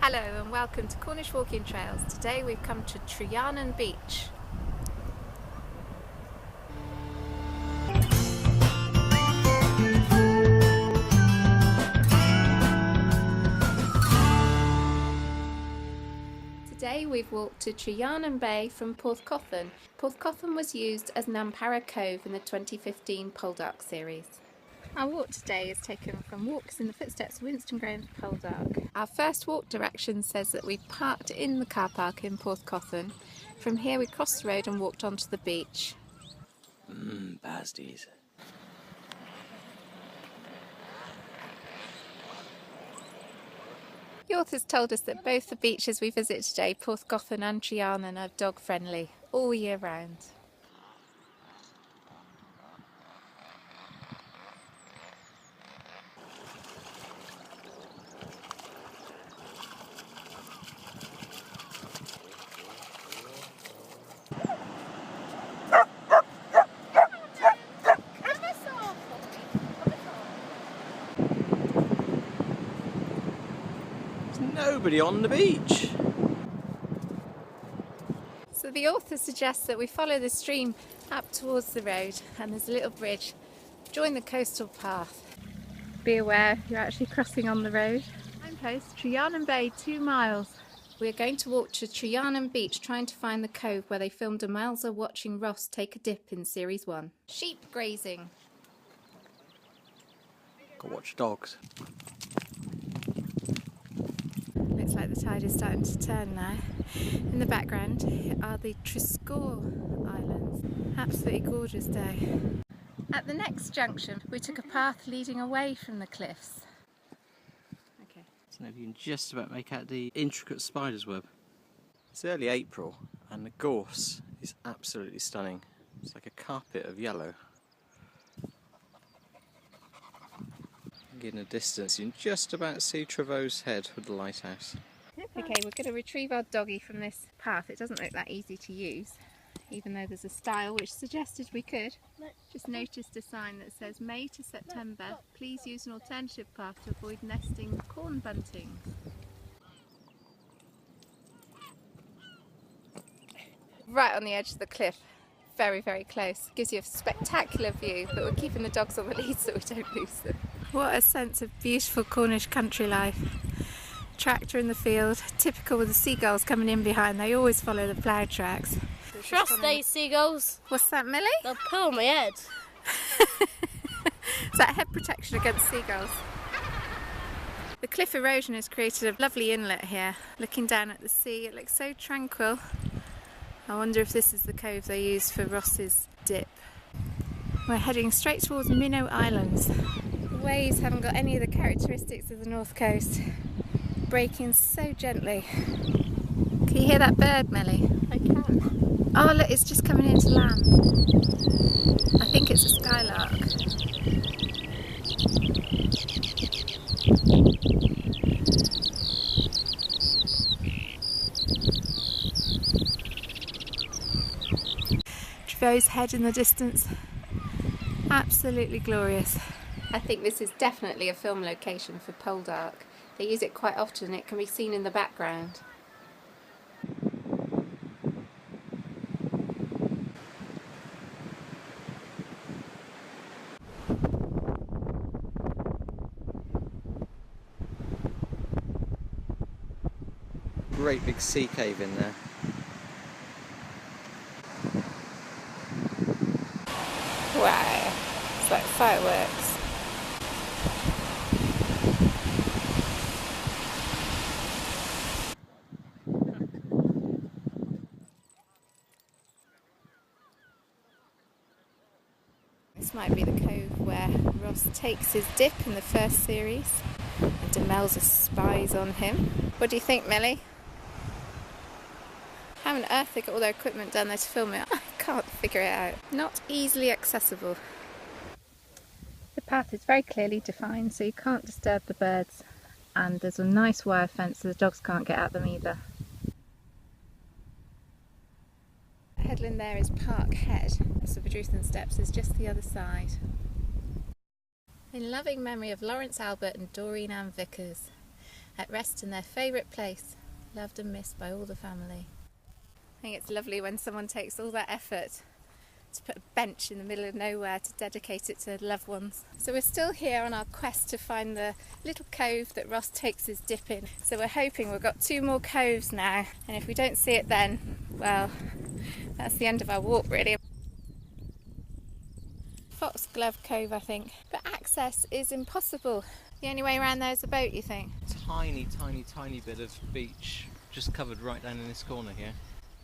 Hello and welcome to Cornish Walking Trails. Today we've come to Treyarnon Beach. Today we've walked to Treyarnon Bay from Porthcothan. Porthcothan was used as Nampara Cove in the 2015 Poldark Series. Our walk today is taken from Walks in the Footsteps of Winston Graham's Poldark. Our first walk direction says that we parked in the car park in Porthcothan. From here we crossed the road and walked onto the beach. Pasties. The authors told us that both the beaches we visit today, Porthcothan and Treyarnon, are dog friendly all year round. Nobody on the beach. So the author suggests that we follow the stream up towards the road, and there's a little bridge. Join the coastal path. Be aware you're actually crossing on the road. Signpost, Treyarnon Bay, 2 miles. We're going to walk to Treyarnon Beach, trying to find the cove where they filmed Demelza watching Ross take a dip in Series 1. Sheep grazing. Go watch dogs. Looks like the tide is starting to turn now. In the background are the Treyarnon Islands. Absolutely gorgeous day. At the next junction we took a path leading away from the cliffs. Okay. So now you can just about make out the intricate spider's web. It's early April and the gorse is absolutely stunning. It's like a carpet of yellow. In the distance you can just about see Trevose Head with the lighthouse. Okay, we're going to retrieve our doggy from this path. It doesn't look that easy to use, even though there's a style which suggested we could. Just noticed a sign that says May to September, please use an alternative path to avoid nesting corn buntings. Right on the edge of the cliff, very, very close. Gives you a spectacular view, but we're keeping the dogs on the lead so we don't lose them. What a sense of beautiful Cornish country life. Tractor in the field, typical with the seagulls coming in behind. They always follow the plough tracks. Trust these seagulls. What's that, Millie? They'll pull my head. Is that head protection against seagulls? The cliff erosion has created a lovely inlet here. Looking down at the sea, it looks so tranquil. I wonder if this is the cove they used for Ross's dip. We're heading straight towards Minnow Islands. The waves haven't got any of the characteristics of the north coast. Breaking so gently. Can you hear that bird, Melly? I can. Oh look, it's just coming into land. I think it's a skylark. Trevose Head in the distance. Absolutely glorious. I think this is definitely a film location for Poldark. They use it quite often. It can be seen in the background. Great big sea cave in there. Wow, it's like fireworks. This might be the cove where Ross takes his dip in the first series and Demelza spies on him. What do you think, Millie? How on earth they got all their equipment down there to film it? I can't figure it out. Not easily accessible. The path is very clearly defined, so you can't disturb the birds, and there's a nice wire fence so the dogs can't get at them either. Headland there is Park Head, so Porthcothan Steps is just the other side. In loving memory of Lawrence Albert and Doreen Ann Vickers. at rest in their favourite place, loved and missed by all the family. I think it's lovely when someone takes all that effort to put a bench in the middle of nowhere to dedicate it to loved ones. So we're still here on our quest to find the little cove that Ross takes his dip in. So we're hoping we've got 2 more coves now, and if we don't see it then, well, that's the end of our walk really. Foxglove Cove, I think, but access is impossible. The only way around there is a boat, you think? Tiny, tiny, tiny bit of beach just covered right down in this corner here.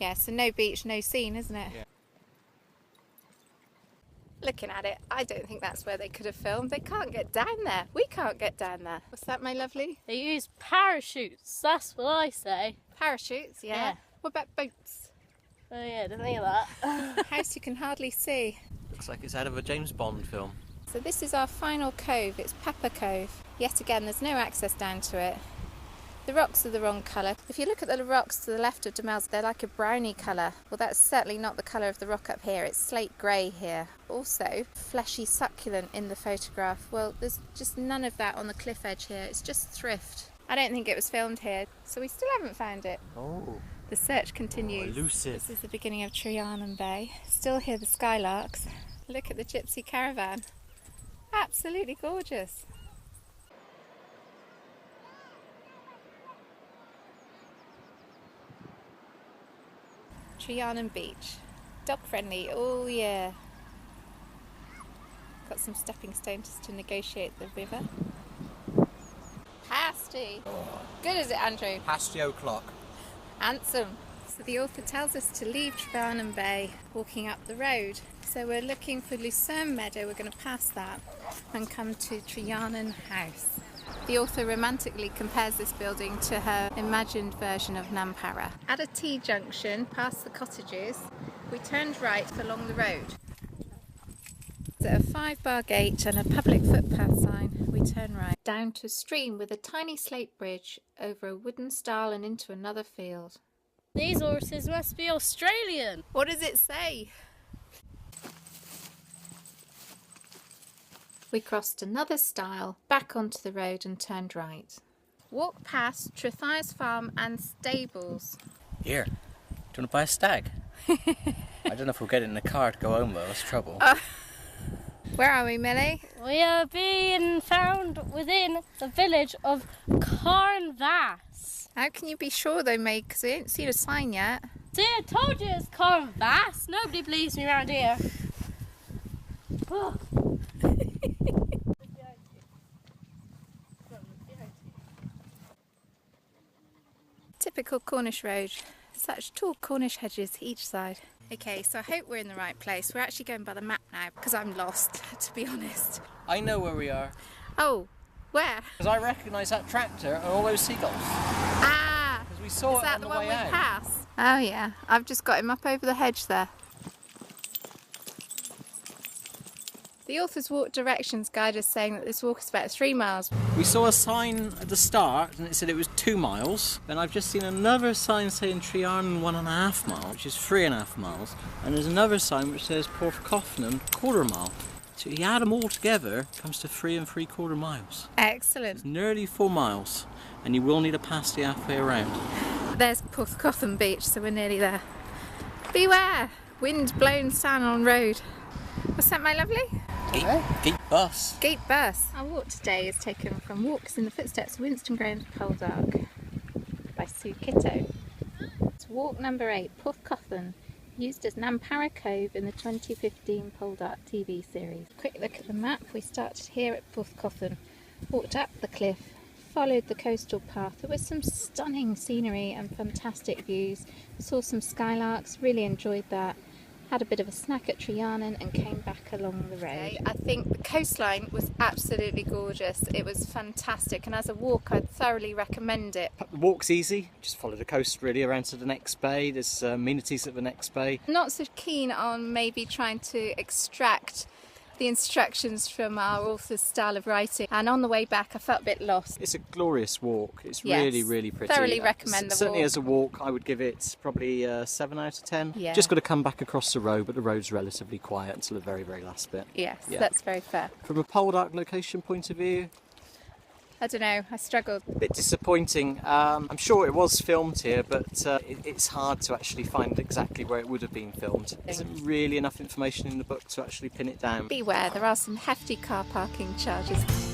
Yeah, so no beach, no scene, isn't it? Yeah. Looking at it, I don't think that's where they could have filmed. They can't get down there. We can't get down there. What's that, my lovely? They use parachutes, that's what I say. Parachutes, yeah. Yeah. What about boats? Oh yeah, didn't think of that. A house you can hardly see. Looks like it's out of a James Bond film. So this is our final cove. It's Pepper Cove. Yet again, there's no access down to it. The rocks are the wrong colour. If you look at the rocks to the left of Demelza, they're like a browny colour. Well, that's certainly not the colour of the rock up here. It's slate grey here. Also, fleshy succulent in the photograph. Well, there's just none of that on the cliff edge here. It's just thrift. I don't think it was filmed here, so we still haven't found it. Oh. The search continues. Oh, elusive. This is the beginning of Treyarnon Bay. Still hear the skylarks. Look at the gypsy caravan. Absolutely gorgeous. Treyarnon Beach. Dog friendly all year. Got some stepping stones to negotiate the river. Pasty. Good, is it, Andrew? Past the o'clock. Handsome. So the author tells us to leave Treyarnon Bay, walking up the road. So we're looking for Lucerne Meadow. We're going to pass that and come to Treyarnon House. The author romantically compares this building to her imagined version of Nampara. At a T-junction, past the cottages, we turned right along the road. At a 5-bar gate and a public footpath sign, we turn right. Down to a stream with a tiny slate bridge over a wooden stile and into another field. These horses must be Australian. What does it say? We crossed another stile, back onto the road and turned right. Walk past Trethias Farm and Stables. Here, do you want to buy a stag? I don't know if we'll get it in the car to go home though, that's trouble. Where are we, Millie? We are being found within the village of Cornwall. How can you be sure though, mate? Because we ain't seen a sign yet. See, I told you it's Cornwall. Nobody believes me around here. Oh. Typical Cornish road. Such tall Cornish hedges each side. Okay, so I hope we're in the right place. We're actually going by the map now because I'm lost, to be honest. I know where we are. Oh, where? Because I recognise that tractor and all those seagulls. Ah! Because we saw Is it that on the the one way we out. passed? Oh yeah, I've just got him up over the hedge there. The author's walk directions guide is saying that this walk is about 3 miles. We saw a sign at the start and it said it was 2 miles. Then I've just seen another sign saying Treyarnon 1.5 miles, which is 3.5 miles. And there's another sign which says Porthcothan 1/4 mile. So you add them all together, it comes to 3 3/4 miles. Excellent. It's nearly 4 miles, and you will need a pasty halfway around. There's Porthcothan Beach, so we're nearly there. Beware! Wind-blown sand on road. What's that, my lovely? Gate bus. Gate bus. Our walk today is taken from Walks in the Footsteps of Winston Graham's Poldark by Sue Kitto. It's walk number 8, Porthcothan, used as Nampara Cove in the 2015 Poldark TV series. Quick look at the map. We started here at Porthcothan, walked up the cliff, followed the coastal path. There was some stunning scenery and fantastic views. Saw some skylarks, really enjoyed that. Had a bit of a snack at Treyarnon and came back along the road. I think the coastline was absolutely gorgeous. It was fantastic, and as a walk I'd thoroughly recommend it. The walk's easy, just follow the coast really around to the next bay. There's amenities at the next bay. Not so keen on maybe trying to extract the instructions from our author's style of writing, and on the way back I felt a bit lost. It's a glorious walk. It's Yes, really pretty. thoroughly recommend the Certainly walk. as a walk I would give it probably 7 out of 10. Yeah. Just got to come back across the road, but the road's relatively quiet until the very last bit. Yes, Yeah. that's very fair. From a Poldark location point of view, I don't know, I struggled. A bit disappointing. I'm sure it was filmed here, but it's hard to actually find exactly where it would have been filmed. There isn't really enough information in the book to actually pin it down. Beware, there are some hefty car parking charges.